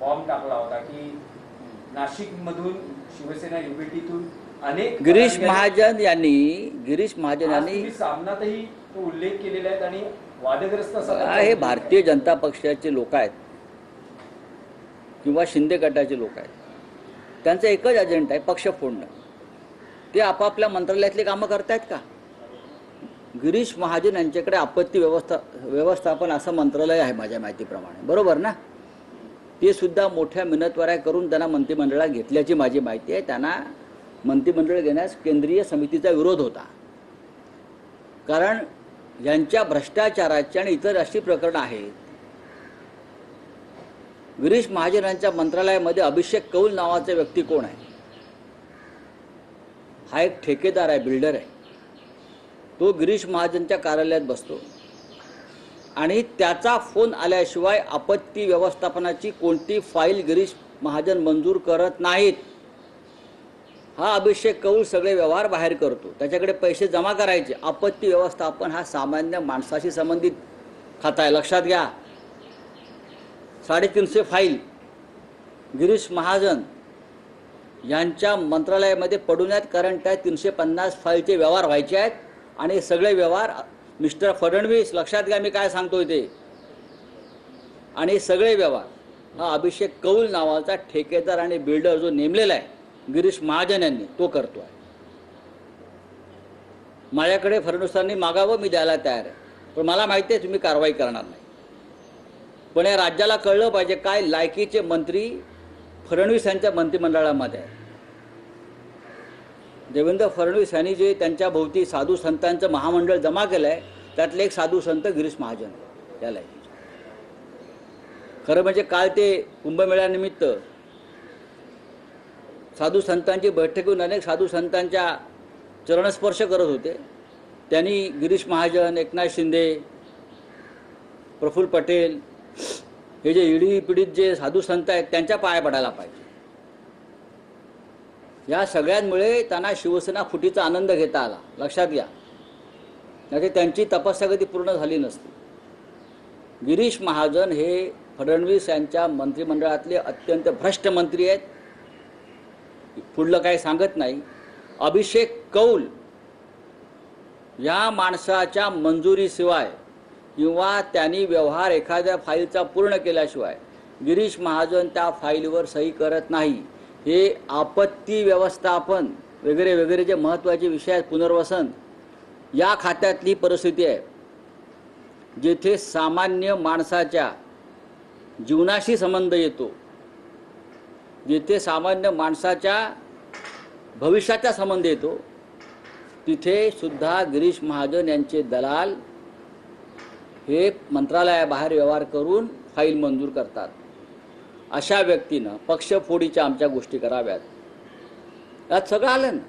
Bomb टाकला होता की नाशिक मधून शिवसेना युबीटीतून अनेक गिरीश महाजन यांनी सामनातही तो उल्लेख केलेला आहे आणि वादग्रस्त हे भारतीय जनता पक्षाचे लोक आहेत किंवा शिंदे गटाचे लोक आहेत, त्यांचा एकच एजेंडा आहे पक्ष फोडणं. ते आपापल्या मंत्रालयातली कामं करतायत का? गिरीश महाजन यांच्याकडे आपत्ती व्यवस्थापन असं मंत्रालय आहे माझ्या माहितीप्रमाणे, बरोबर ना? ते सुद्धा मोठ्या मिनतवाऱ्या करून त्यांना मंत्रिमंडळात घेतल्याची माझी माहिती आहे. त्यांना मंत्रिमंडळ घेण्यास केंद्रीय समितीचा विरोध होता, कारण यांच्या भ्रष्टाचाराची आणि इतर अशी प्रकरणं आहेत. गिरीश महाजन यांच्या मंत्रालयामध्ये अभिषेक कौल नावाचा व्यक्ती कोण आहे? हा एक ठेकेदार आहे, बिल्डर आहे. तो गिरीश महाजनच्या कार्यालयात बसतो आणि त्याचा फोन आल्याशिवाय आपत्ती व्यवस्थापनाची कोणती फाईल गिरीश महाजन मंजूर करत नाहीत. हा अभिषेक कौल सगळे व्यवहार बाहेर करतो, त्याच्याकडे पैसे जमा करायचे. आपत्ती व्यवस्थापन हा सामान्य माणसाशी संबंधित खाता आहे, लक्षात घ्या. 350 फाईल गिरीश महाजन यांच्या मंत्रालयामध्ये पडून आहेत, कारण त्या 350 फाईलचे व्यवहार व्हायचे आहेत आणि सगळे व्यवहार मिस्टर फडणवीस, लक्षात घ्या मी काय सांगतोय ते, आणि सगळे व्यवहार हा अभिषेक कौल नावाचा ठेकेदार आणि बिल्डर जो नेमलेला आहे गिरीश महाजन यांनी, तो करतो आहे. माझ्याकडे फडणवीसांनी मागावं, मी द्यायला तयार आहे, पण मला माहिती आहे तुम्ही कारवाई करणार नाही. पण या राज्याला कळलं पाहिजे काय लायकीचे मंत्री फडणवीस यांच्या मंत्रिमंडळामध्ये आहे. देवेंद्र फडणवीस यांनी जे त्यांच्या भोवती साधू संतांचं महामंडळ जमा केलं आहे, त्यातले एक साधू संत गिरीश महाजन या लायकीचे. खरं म्हणजे काल ते कुंभमेळ्यानिमित्त साधू संतांची बैठक घेऊन अनेक साधू संतांच्या चरणस्पर्श करत होते. त्यांनी गिरीश महाजन, एकनाथ शिंदे, प्रफुल्ल पटेल हे जे ईडी पीडित जे साधू संत आहेत त्यांच्या पाया पडायला पाहिजे. या सगळ्यांमुळे त्यांना शिवसेना फुटीचा आनंद घेता आला, लक्षात घ्या. नाही त्यांची तपस्या कधी पूर्ण झाली नसती. गिरीश महाजन हे फडणवीस यांच्या मंत्रिमंडळातले अत्यंत भ्रष्ट मंत्री आहेत, पुढलं काही सांगत नाही. अभिषेक कौल या माणसाच्या मंजुरीशिवाय किंवा त्यांनी व्यवहार एखाद्या फाईलचा पूर्ण केल्याशिवाय गिरीश महाजन त्या फाईलवर सही करत नाही. हे आपत्ती व्यवस्थापन वगैरे वगैरे जे महत्त्वाचे विषय आहेत, पुनर्वसन, या खात्यातली परिस्थिती आहे, जेथे सामान्य माणसाच्या जीवनाशी संबंध येतो, जिथे सामान्य माणसाच्या भविष्याचा संबंध येतो, तिथे सुद्धा गिरीश महाजन यांचे दलाल हे मंत्रालयाबाहेर व्यवहार करून फाईल मंजूर करतात. अशा व्यक्तीनं पक्षफोडीच्या आमच्या गोष्टी कराव्यात. यात सगळं आलं ना.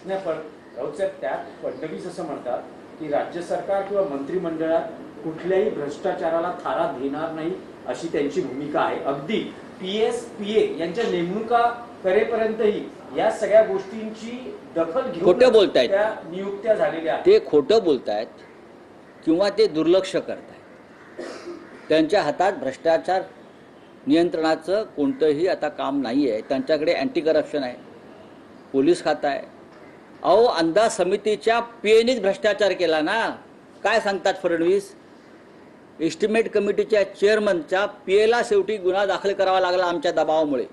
नाही, पण राऊतसाहेब त्यात फडणवीस असं म्हणतात की राज्य सरकार किंवा मंत्रिमंडळात कुठल्याही भ्रष्टाचाराला थारा देणार नाही अशी त्यांची भूमिका आहे. अगदी PSPA यांच्या नेमणुका करेपर्यंतही या सगळ्या गोष्टींची दखल घेऊन खोटं बोलतायत, त्या नियुक्त्या झालेल्या. ते खोटं बोलतायत किंवा ते दुर्लक्ष करतायत. त्यांच्या हातात भ्रष्टाचार नियंत्रणाचं कोणतंही आता काम नाही आहे. त्यांच्याकडे अँटी करप्शन आहे, पोलीस खातं आहे. अहो, अंदाज समितीच्या PAनेच भ्रष्टाचार केला ना. काय सांगतात फडणवीस? एस्टिमेट कमिटीच्या चेअरमनच्या PAला शेवटी गुन्हा दाखल करावा लागला आमच्या दबावामुळे.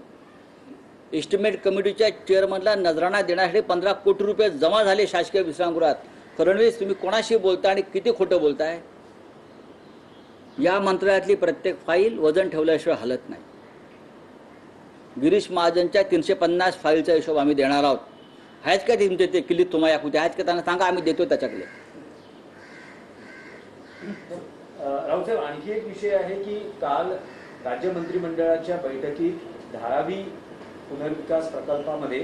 एस्टिमेट कमिटीच्या चेअरमनला नजराणा देण्यासाठी 15 कोटी रुपये जमा झाले शासकीय विश्रामगृहात. फडणवीस, तुम्ही कोणाशी बोलताय आणि किती खोटं बोलताय? या मंत्रालयातली प्रत्येक फाईल वजन ठेवल्याशिवाय हलत नाही. गिरीश महाजनच्या 350 फाईलचा हिशोब आम्ही देणार आहोत. आहेत का तुमचे ते किल्लीत तुम्हाला कुठे आहेत का? त्यांना सांगा, आम्ही देतो त्याच्याकडे. राऊतसाहेब, आणखी एक विषय आहे की काल राज्य मंत्रिमंडळाच्या बैठकीत धारावी पुनर्विकास प्रकल्पामध्ये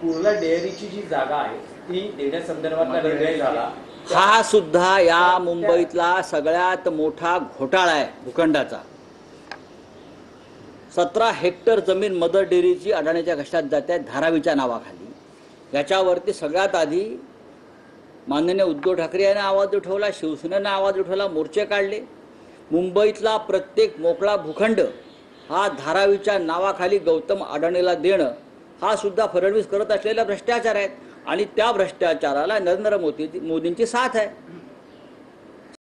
कुर्ला डेअरीची जी जागा आहे ती देण्यासंदर्भातला निर्णय झाला. हा सुद्धा या मुंबईतला सगळ्यात मोठा घोटाळा आहे भूखंडाचा. 17 हेक्टर जमीन मदर डेअरीची अडाणीच्या घशात जाते धारावीच्या नावाखाली. याच्यावरती सगळ्यात आधी माननीय उद्धव ठाकरे यांनी आवाज उठवला, शिवसेनेनं आवाज उठवला, मोर्चे काढले. मुंबईतला प्रत्येक मोकळा भूखंड हा धारावीच्या नावाखाली गौतम अडाणीला देणं हा सुद्धा फडणवीस करत असलेला भ्रष्टाचार आहे आणि त्या भ्रष्टाचाराला नरेंद्र मोदींची साथ आहे.